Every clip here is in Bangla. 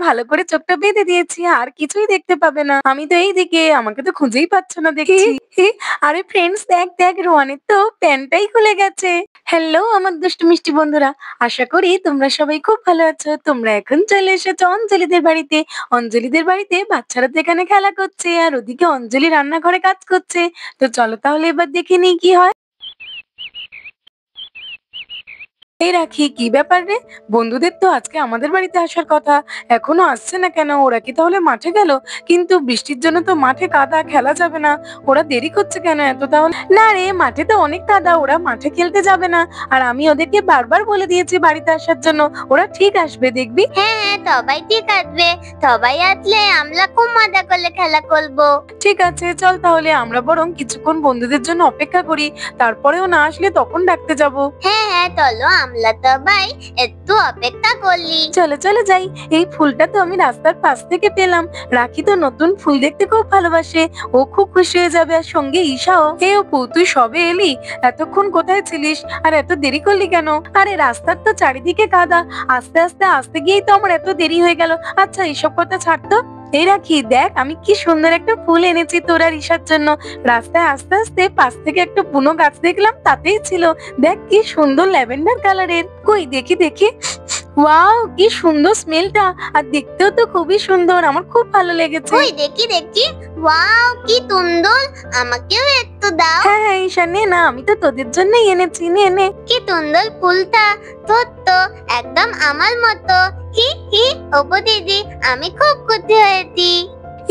ভালো করে চোখটা বেঁধে দিয়েছি, আর কিছুই দেখতে পাবে না। আমি তো এইদিকে, আমাকে তো খুঁজেই পাচ্ছ না দেখছি। আরে ফ্রেন্ডস, দেখ দেখ, রোহানের তো প্যান্টটাই খুলে গেছে। হ্যালো আমার দুষ্টু মিষ্টি বন্ধুরা, আশা করি তোমরা সবাই খুব ভালো আছো। তোমরা এখন চলে এসেছো অঞ্জলিদের বাড়িতে। অঞ্জলিদের বাড়িতে বাচ্চারা তো এখানে খেলা করছে, আর ওদিকে অঞ্জলি রান্নাঘরে কাজ করছে। তো চলো তাহলে এবার দেখে নিই কি হয়। এই রাখি, কি ব্যাপার রে? বন্ধুদের তো আজকে আমাদের বাড়িতে আসার কথা, এখনো আসছে না কেন? ওরা কি তাহলে মাঠে গেল? কিন্তু বৃষ্টির জন্য তো মাঠে কাদা, খেলা যাবে না। ওরা দেরি করছে কেন এত তাহলে? না রে, মাঠে তো অনেক কাদা, ওরা মাঠে খেলতে যাবে না। আর আমি ওদেরকে বারবার বলে দিয়েছি বাড়িতে আসার জন্য, ওরা ঠিক আসবে দেখবি। হ্যাঁ হ্যাঁ, সবাই ঠিক আসবে। সবাই আসলে আমরা খুব মজা করলে খেলা করবো। ঠিক আছে, চল তাহলে আমরা বরং কিছুক্ষণ বন্ধুদের জন্য অপেক্ষা করি, তারপরেও না আসলে তখন ডাকতে যাব। হ্যাঁ হ্যাঁ, চলো আমরা সবাই একটু অপেক্ষা করলি। চলো চলো যাই। এই ফুলটা তো আমি রাস্তার পাশ থেকে পেলাম। রাখি তো নতুন ফুল দেখতে খুব ভালোবাসে, ও খুব খুশি হয়ে যাবে। আর সঙ্গে ঈশাও। হে অপু, তুই সবে এলি? এতক্ষণ কোথায় ছিলিস আর এত দেরি করলি কেন? আরে রাস্তার তো চারিদিকে কাদা, আস্তে আস্তে আসতে গিয়েই তো আমার এত দেরি হয়ে গেল। আচ্ছা এসব কথা ছাড় তো। এই রাখি, দেখ আমি কি সুন্দর একটা ফুল এনেছি তোর আর ঈশার জন্য। রাস্তায় আস্তে আস্তে পাশ থেকে একটা বুনো গাছ দেখলাম, তাতেই ছিল। দেখ কি সুন্দর ল্যাভেন্ডার কালারের। কই দেখি দেখি। ওয়াও, কি সুন্দর স্মেলটা, আর দেখতেও তো খুবই সুন্দর, আমার খুব ভালো লেগেছে। ওই দেখি দেখি, ওয়াও কি সুন্দর, আমাকেও একটু দাও। হ্যাঁ হ্যাঁ ঈশা, নে না, আমি তো তোদের জন্যই এনেছি, নে নে। কি সুন্দর ফুলটা, তোর তো একদম আমার মতো। হি হি, অপু দিদি, আমি খুব খুশি হয়েছি।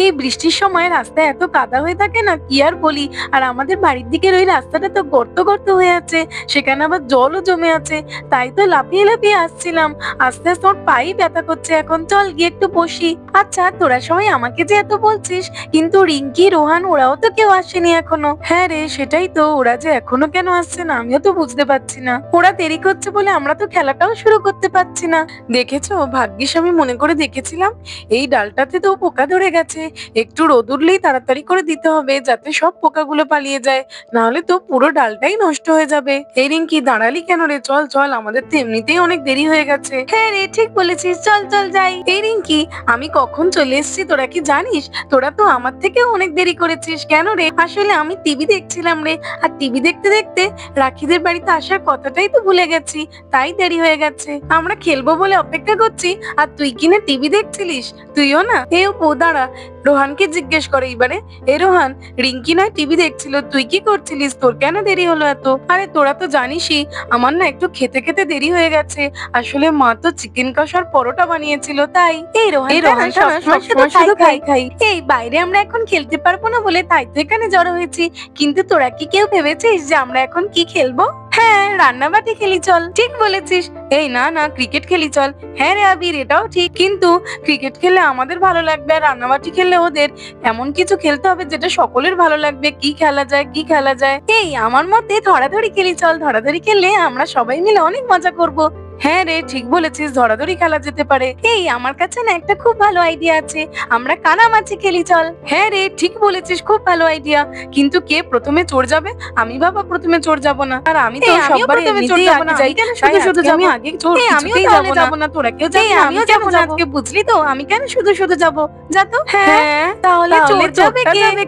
এই বৃষ্টির সময় রাস্তায় এত কাদা হয়ে থাকে না, কি আর বলি। আর আমাদের বাড়ির দিকের ওই রাস্তাটা তো গর্ত গর্ত হয়ে আছে, সেখানে আবার জলও জমে আছে। তাই তো লাফিয়ে লাফিয়ে আসছিলাম, আস্তে আস্তে ওর পাই ব্যথা করছে। এখন চল গিয়ে একটু বসি। আচ্ছা তোরা সবাই আমাকে যে এত বলছিস, কিন্তু রিঙ্কি, রোহান ওরাও তো কেউ আসেনি এখনো। হ্যাঁ রে, সেটাই তো, ওরা যে এখনো কেন আসছে না আমিও তো বুঝতে পারছি না। ওরা দেরি করছে বলে আমরা তো খেলাটাও শুরু করতে পারছি না। দেখেছো, ভাগ্যিস আমি মনে করে দেখেছিলাম এই ডালটাতে তো পোকা ধরে গেছে। একটু রোদ উঠলেই তাড়াতাড়ি করে দিতে হবে, যাতে সব পোকাগুলো পালিয়ে যায়, নাহলে তো পুরো ডালটাই নষ্ট হয়ে যাবে। এই রিঙ্কি, দাঁড়ালি কেন রে? চল চল, আমাদের তো এমনিতেই অনেক দেরি হয়ে গেছে। হ্যাঁ রে, ঠিক বলেছিস, চল চল যাই। এই রিঙ্কি, আমি কখন চলে এসেছি তোরা কি জানিস? তোরা তো আমার থেকেও অনেক দেরি করেছিস। কেন রে? আসলে আমি টিভি দেখছিলাম রে, আর টিভি দেখতে দেখতে রাখিদের বাড়িতে আসার কথাটাই তো ভুলে গেছি, তাই দেরি হয়ে গেছে। আমরা খেলবো বলে অপেক্ষা করছি, আর তুই কিনা টিভি দেখছিলিস? তুইও না। এই অপু দাঁড়া, রোহানকে জিজ্ঞেস করে এইবারে। এ রোহান, রিঙ্কি নয় টিভি দেখছিল, তুই কি করছিলিস? তোর কেন দেরি হলো এত? আরে তোরা তো জানিসই আমার না একটু খেতে খেতে দেরি হয়ে গেছে। আসলে মা তো চিকেন কষার পরোটা বানিয়েছিল, তাই। এই রোহান সবসময় শুধু খাই খাই। এই বাইরে আমরা এখন খেলতে পারবো না বলে তাই তো এখানে জড়ো হয়েছি। কিন্তু তোরা কি কেউ ভেবেছিস যে আমরা এখন কি খেলবো? হ্যাঁ, রান্নাবাটি খেলি, চল। ঠিক বলেছিস। এই না না, ক্রিকেট খেলি চল। হ্যাঁ রে আবির, এটাও ঠিক, কিন্তু ক্রিকেট খেলে আমাদের ভালো লাগবে, আর রান্নাবাটি খেললে ওদের। এমন কিছু খেলতে হবে যেটা সকলের ভালো লাগবে। কি খেলা যায়, কি খেলা যায়? এই আমার মতে ধরাধরি খেলি চল। ধরাধরি খেললে আমরা সবাই মিলে অনেক মজা করব। হ্যাঁ রে, ঠিক বলেছিস, ধরাধরি খেলা যেতে পারে। এই আমার কাছে না একটা খুব ভালো আইডিয়া আছে, আমরা কানামাছি খেলি চল। হ্যাঁ রে, ঠিক বলেছিস, খুব ভালো আইডিয়া। কিন্তু কে প্রথমে চোর যাবে? আমি বাবা প্রথমে চোর যাব না, আর আমি তো সববার এমনিতেই আগে যাই। শুধু শুধু আমি আগে চোর কিছুতেই যাব না। তোরা কেউ যাবি না? আমিও যাব না আজকে, বুঝলি তো? আমি কেন শুধু শুধু যাব? যা তো। হ্যাঁ, তাহলে চোর যাবে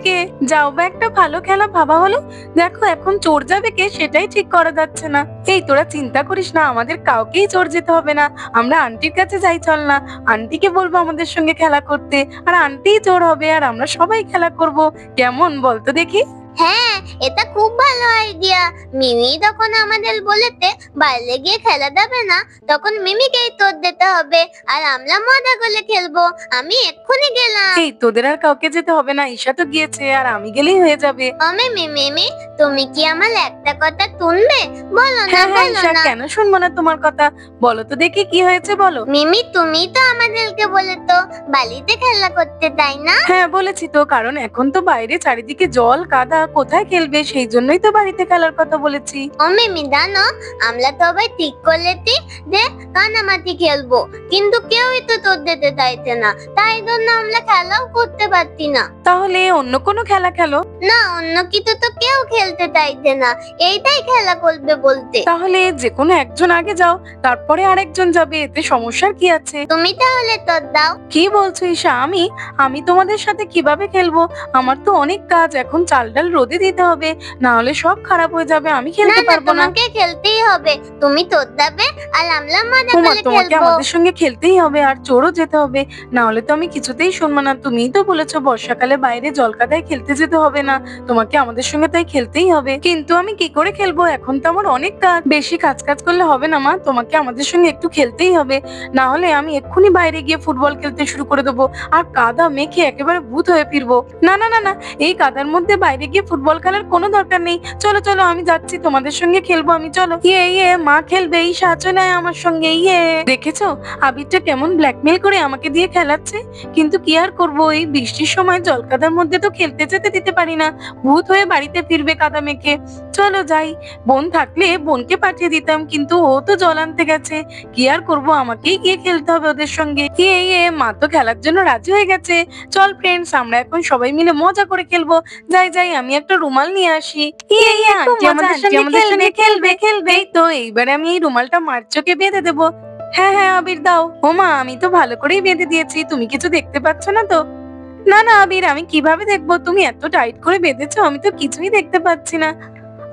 কে? যাও বা, একটা ভালো খেলা ভাবা হলো। দেখো এখন চোর যাবে কে সেটাই ঠিক করা যাচ্ছে না। এই তোরা চিন্তা করিস না, আমাদের কাউকেই চোর যেতে হবে না। আমরা আন্টির কাছে যাই চল না, আন্টিকে বলবো আমাদের সঙ্গে খেলা করতে, আর আন্টিই চোর হবে আর আমরা সবাই খেলা করব। কেমন বলতো দেখি? হ্যাঁ, এটা খুব ভালো আইডিয়া। মিমি যখন আমাদের বলেতে বাইরে গিয়ে খেলা যাবে না, তখন মিমিকেই তোর দিতে হবে, আর আমরা মজা করে খেলবো। আমি এক্ষুনি গেলাম। এই তোদের আর কাউকে যেতে হবে না, ঈশা তো গিয়েছে, আর আমি গেলেই হয়ে যাবে। মিমি, তুমি কি আমার একটা কথা শুনবে? বলো না, হ্যাঁ হ্যাঁ বলো ঈশা, না। কেন শুনবো না তোমার কথা? বলো তো দেখি কি হয়েছে, বলো। মিমি, তুমি তো আমাদেরকে বলে তো বাড়িতে খেলা করতে, তাই না? হ্যাঁ বলেছি তো, কারণ এখন তো বাইরে চারিদিকে জল কাদা, কোথায় খেলবে, সেই জন্যই তো বাড়িতে খেলার কথা বলেছি। মিমি জানো, আমরা সবাই ঠিক করলেছি যে কানামাছি খেলবো, কিন্তু কেউই তো তোর দিতে চাইছে না, তাই জন্য আমরা খেলাও করতে পারছি না। তাহলে অন্য কোনো খেলা খেলো। না, অন্য কিছু তো কেউ খেলতে চাইছে না, এইটাই খেলা করবে বলতে। তাহলে যে কোনো একজন আগে যাও, তারপরে আরেকজন যাবে, এতে সমস্যার কি আছে? তুমি তাহলে তো উত্তর দাও। কি বলছো ঈশা? আমি আমি তোমাদের সাথে কিভাবে খেলবো? আমার তো অনেক কাজ, এখন চাল ডাল রোদে দিতে হবে, না হলে সব খারাপ হয়ে যাবে, আমি না খেলতে না, পারবো না। তোমাকে খেলতেই হবে। তুমি তোর দেবে আর আমরা মজা ওমা, করে তোমাকে খেলবো। আমাদের সঙ্গে খেলতেই হবে আর চোরও যেতে হবে, না হলে তো আমি কিছুতেই শুনবো না। তুমিই তো বলেছো বর্ষাকালে বাইরে জলকাদায় খেলতে যেতে হবে না, তোমাকে আমাদের সঙ্গে তাই খেলতেই হবে। কিন্তু আমি কি করে খেলবো? এখন তো আমার অনেক কাজ, বেশি কাজ কাজ করলে হবে না মা, তোমাকে আমাদের সঙ্গে একটু খেলতেই হবে, না হলে আমি এক্ষুনি বাইরে গিয়ে ফুটবল খেলতে শুরু করে দেবো আর কাদা মেখে একেবারে ভূত হয়ে ফিরবো। না না না না, এই কাদার মধ্যে বাইরে গিয়ে ফুটবল খেলার কোনো দরকার নেই। চলো চলো, আমি যাচ্ছি, তোমাদের সঙ্গে খেলবো আমি। চলো। ইয়ে, মা খেলবে, এই চলে আয় আমার সঙ্গে। দেখেছো আবিরটা কেমন ব্ল্যাকমেল করে আমাকে দিয়ে খেলাচ্ছে? কিন্তু কি আর করবো, এই বৃষ্টির সময় জলকাদার মধ্যে তো খেলতে যেতে দিতে পারি না, ভূত হয়ে বাড়িতে ফিরবে কাদা মেখে। চলো যাই, বোন থাকলে বোনকে পাঠিয়ে দিতাম, কিন্তু ও তো জল আনতে গেছে। কি আর করবো, আমাকেই গিয়ে খেলতে হবে ওদের সঙ্গে। মা তো খেলার জন্য রাজি হয়ে গেছে। চল ফ্রেন্ডস, আমরা এখন সবাই মিলে মজা করে খেলবো। যাই যাই, আমি একটা রুমাল নিয়ে আসি। আন্টি আমাদের সঙ্গে খেলবে। এই তো, এইবারে আমি এই রুমালটা মার চোখে বেঁধে দেবো। হ্যাঁ হ্যাঁ আবির দাও। ও মা, আমি তো ভালো করেই বেঁধে দিয়েছি, তুমি কিছু দেখতে পাচ্ছ না তো? না না আবির, আমি কিভাবে দেখবো? তুমি এত টাইট করে বেঁধেছো, আমি তো কিছুই দেখতে পাচ্ছি না।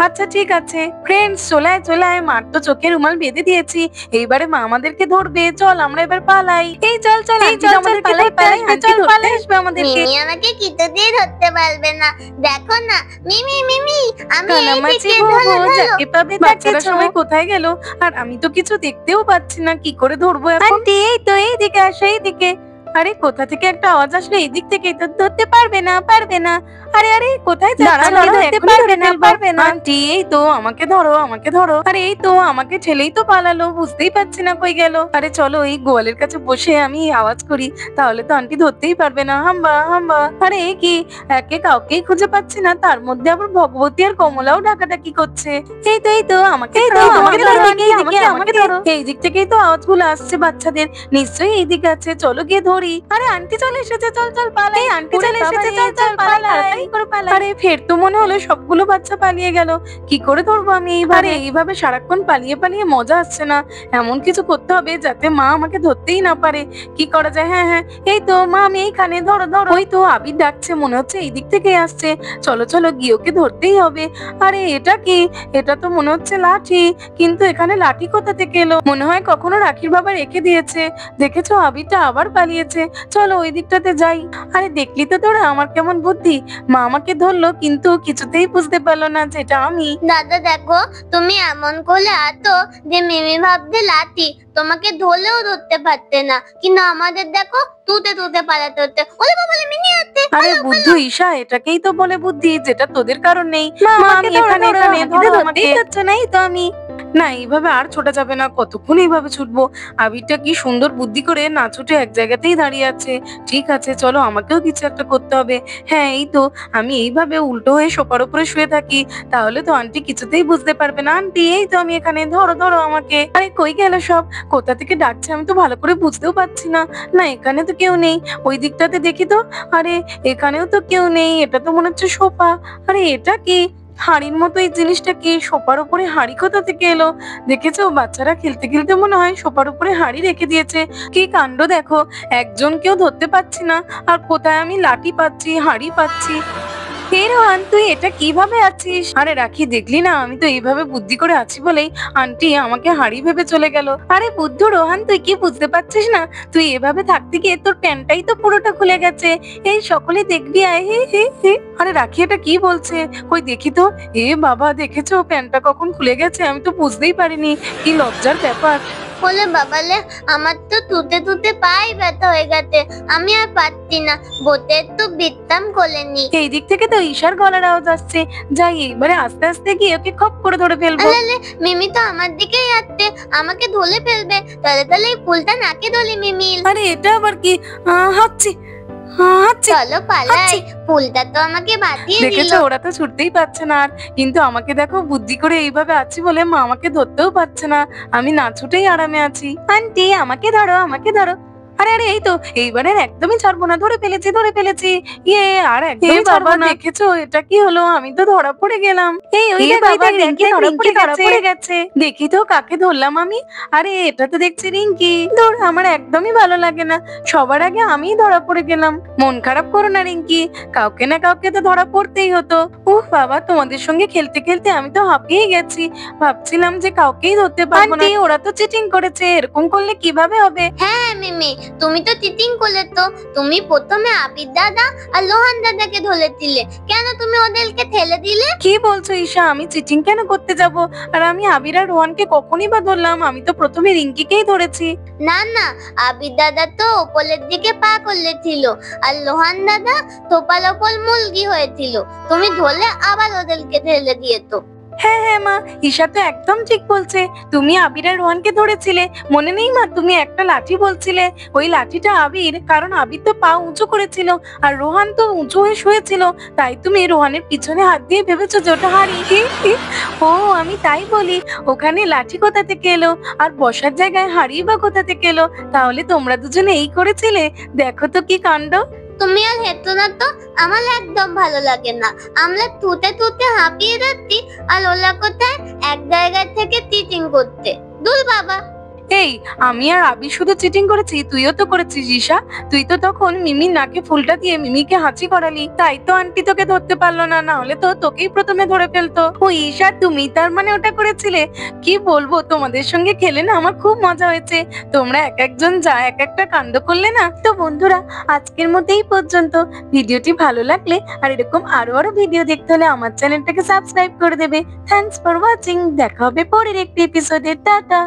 আচ্ছা ঠিক আছে ফ্রেন্ডস, চলে আয়, মার তো চোখে রুমাল বেঁধে দিয়েছি, এইবারে মা আমাদেরকে ধরবে। চল আমরা এবার পালাই। এই চল চল, আন্টি আমাদেরকে ধরতে আসবে, চল পালাই আসবে আমাদেরকে। মিমি আমাকে কিছুতেই ধরতে পারবে না। দেখো না, মিমি মিমি, আমি কানামাছি এইদিকে, বাবু, ধরো ধরো। যাকে পাবে বাচ্চারা সবাই কোথায় গেল? আর আমি তো কিছু দেখতেও পাচ্ছি না, কি করে ধরবো এখন? আন্টি এই তো, এইদিকে আসো, এইদিকে। আরে কোথা থেকে একটা আওয়াজ আসলো, এদিক থেকেই তো। ধরতে পারবে না, পারবে না। আরে আরে কোথায় যাচ্ছ? ধরতে পারবে না। আন্টি এই তো, আমাকে ধরো, আমাকে ধরো। আরে এই তো, আমাকে ঠেলেই তো পালালো, বুঝতেই পারছি না কই গেল। আরে চলো, এই গোয়ালের কাছে বসে আমি আওয়াজ করি, তাহলে তো আন্টি ধরতেই পারবে না। হাম্বা হাম্বা। আরে এই কি, একে কাউকেই খুঁজে পাচ্ছি না, তার মধ্যে আবার ভগবতী আর কমলাও ডাকাডাকি করছে। এই তো আমাকে ধরো, আমাকে ধরো। এই দিক থেকেই তো আওয়াজগুলো আসছে বাচ্চাদের, নিশ্চয়ই এই দিকে আছে, চলো গিয়ে ধরি। আরে আন্টি চলে এসেছে, চল চল পালাই। আন্টি চলে এসেছে, চল চল পালাই, তাড়াতাড়ি করে পালাই। আরে ফের তো মনে হলো সবগুলো বাচ্চা পালিয়ে গেল, কি করে ধরবো আমি এইভাবে সারাক্ষণ পালিয়ে পালিয়ে মজা আসছে না, এমন কিছু করতে হবে যাতে মা আমাকে ধরতেই না পারে। কি করা যায়? হ্যাঁ হ্যাঁ, এই তো মা, আমি এইখানে, ধরো ধরো। ওই তো আবির ডাকছে, মনে হচ্ছে এই দিক থেকে আসছে। চলো চলো, গিয়ে ওকে ধরতেই হবে। আরে এটা কি? এটা তো মনে হচ্ছে লাঠি, কিন্তু এখানে লাঠি কোথা থেকে এলো? মনে হয় কখনো রাখির বাবা রেখে দিয়েছে। দেখেছো আবিরটা আবার পালিয়েছে। চলো ওই দিকটাতে যাই। আরে দেখলি তো তোরা আমার কেমন বুদ্ধি, মা আমাকে ধরলো কিন্তু কিছুতেই বুঝতে পারলো না যে এটা আমি। দাদা দেখো, তুমি এমন করলে আতো যে মিমি ভাবতে লাঠি, তোমাকে ধরলেও ধরতে পারতে না, কিন্তু আমাদের দেখো তুতে তুতে পালাতে হচ্ছে। ওলে বাবা, মিনি আসছে। আরে বুদ্ধু ঈশা, এটাকেই তো বলে বুদ্ধি, যেটা তোদের কারণ নেই। মা আমি এখানে, ধরতেই পারছে না, এই তো আমি। না এইভাবে আর ছোটা যাবে না, কতক্ষণ এইভাবে ছুটবো? আবিরটা কি সুন্দর বুদ্ধি করে না ছুটে এক জায়গাতেই দাঁড়িয়ে আছে। ঠিক আছে চলো, আমাকেও কিছু একটা করতে হবে। হ্যাঁ এই তো, আমি এইভাবে উল্টো হয়ে সোফার উপরে শুয়ে থাকি, তাহলে তো আন্টি কিছুতেই বুঝতে পারবে না। আন্টি এই তো, আমি এখানে, ধরো ধরো আমাকে। আরে কই গেল সব? কোথা থেকে ডাকছে আমি তো ভালো করে বুঝতেও পারছি না। না এখানে তো কেউ নেই, ওই দিকটাতে দেখি তো। আরে এখানেও তো কেউ নেই, এটা তো মনে হচ্ছে সোফা। আরে এটা কি? হাঁড়ির মতো এই জিনিসটা কি? সোফার উপরে হাঁড়ি কোথা থেকে এলো? দেখেছো, বাচ্চারা খেলতে খেলতে মনে হয় সোফার উপরে হাঁড়ি রেখে দিয়েছে। কি কাণ্ড দেখো, একজনকেও ধরতে পারছি না, আর কোথায় আমি লাঠি পাচ্ছি, হাঁড়ি পাচ্ছি। হে রোহান, তুই এটা কিভাবে আছিস? আরে রাখি, দেখলি না, আমি তো এইভাবে বুদ্ধি করে আছি বলেই আন্টি আমাকে হাঁড়ি ভেবে চলে গেল। আরে বুদ্ধু রোহান, তুই কি বুঝতে পারছিস না? তুই এভাবে থাকতে গিয়ে তোর প্যান্টটাই তো পুরোটা খুলে গেছে। এই সকলে দেখবি, আয়। হে হে হে। আরে রাখি, এটা কি বলছে? কই দেখি তো। এ বাবা, দেখেছো প্যান্টটা কখন খুলে গেছে? আমি তো বুঝতেই পারিনি, কি লজ্জার ব্যাপার। বলে বাবালে, আমার তো তুতে তুতে পাই ব্যথা হয়ে গেছে, আমি আর পারছি না। বোটের তো বিত্তাম কোলেনি। এই দিক থেকে তো ঈশার গলার আওয়াজ আসছে, যাই এইবারে আস্তে আস্তে গিয়ে ওকে খপ করে ধরে ফেলবো। আলে মিমি তো আমার দিকেই আসছে, আমাকে ধরে ফেলবে। তাহলে তাহলে এই ফুলটা নাকে ধরে মিমি। আরে এটা আবার কি? হাঁচি হাঁচি। চলো পালাই, ফুলটা তো আমাকে বাঁচিয়ে দিল। দেখেছো, ওরা তো ছুটতেই পারছে না আর, কিন্তু আমাকে দেখো বুদ্ধি করে এইভাবে আছি বলে মা আমাকে ধরতেও পারছে না, আমি না ছুটেই আরামে আছি। আন্টি আমাকে ধরো, আমাকে ধরো। আরে আরে এই তো এইবারে একদমই ছাড়বো না, ধরে ফেলেছি ইয়ে আর একদম ছাড়বো না। দেখেছো এটা কি হলো, আমি তো ধরা পড়ে গেলাম। এই ওই বাবা রিঙ্কি ধরা পড়ে গেছে। দেখি তো কাকে ধরলাম আমি। আরে এটা তো দেখছি রিঙ্কি। ধর আমার একদমই ভালো লাগে না, সবার আগে আমিই ধরা পড়ে গেলাম। মন খারাপ করো না রিঙ্কি, কাউকে না কাউকে তো ধরা পড়তেই হতো। উফ বাবা তোমাদের সঙ্গে খেলতে খেলতে আমি তো হাঁপিয়ে গেছি, ভাবছিলাম যে কাউকেই ধরতে পারবো না। ওরা তো চিটিং করেছে, এরকম করলে কিভাবে হবে? হ্যাঁ মিমি, তুমি তো চিটিং করলে। তো তুমি প্রথমে আবির দাদা আর লোহান দাদাকে ধরেছিলে, কেন তুমি ওদেরকে ঠেলে দিলে? কি বলছো ঈশা, আমি চিটিং কেন করতে যাব? আর আমি আবির আর রোহানকে কখনই বা ধরলাম? আমি তো প্রথমে রিঙ্কিকেই ধরেছি। না না, আবির দাদা তো ওপরের দিকে পা করলেছিল আর লোহান দাদা থোপার ওপর মুলগি হয়েছিল। তুমি ধরলে আবার ওদেরকে ঠেলে দিয়ে তো। হ্যাঁ হ্যাঁ মা, ঈশা তো একদম ঠিক বলছে। তুমি আবির আর রোহানকে ধরেছিলে, মনে নেই মা? তুমি একটা লাঠি বলছিলে, ওই লাঠিটা আবির, কারণ আবির তো পা উঁচু করেছিল আর রোহান তো উঁচু হয়ে শুয়েছিল, তাই তুমি রোহানের পিছনে হাত দিয়ে ভেবেছো যে ওটা হাড়ি। ও আমি তাই বলি, ওখানে লাঠি কোথা থেকে এলো আর বসার জায়গায় হাড়ি বা কোথা থেকে এলো? তাহলে তোমরা দুজনে এই করেছিলে? দেখো তো কি কাণ্ড। তুমি আর হেঁটো না তো, আমার একদম ভালো লাগে না। আমরা তুতে তুতে হাঁপিয়ে যাচ্ছি আর ওলা কোথায় এক জায়গা থেকে চিটিং করতে। দূর বাবা। এই আমি আর আবি শুধু চিটিং করেছি, তুইও তো করেছিস ঈশা। তুই তো তখন মিমির নাকে ফুলটা দিয়ে মিমিকে হাঁচি করালি, তাই তো আন্টি তোকে ধরতে পারলো না, না হলে তো তোকেই প্রথমে ধরে ফেলতো। ও ঈশা, তুমি তার মানে ওটা করেছিলে? কি বলবো, তোমাদের সঙ্গে খেলে না আমার খুব মজা হয়েছে। তোমরা এক একজন যা এক একটা কাণ্ড করলে না। তো বন্ধুরা আজকের মতো এই পর্যন্ত। ভিডিওটি ভালো লাগলে আর এরকম আরো ভিডিও দেখতে হলে আমার চ্যানেলটাকে সাবস্ক্রাইব করে দেবে। থ্যাঙ্কস ফর ওয়াচিং, দেখা হবে পরের একটি এপিসোডে। টাটা।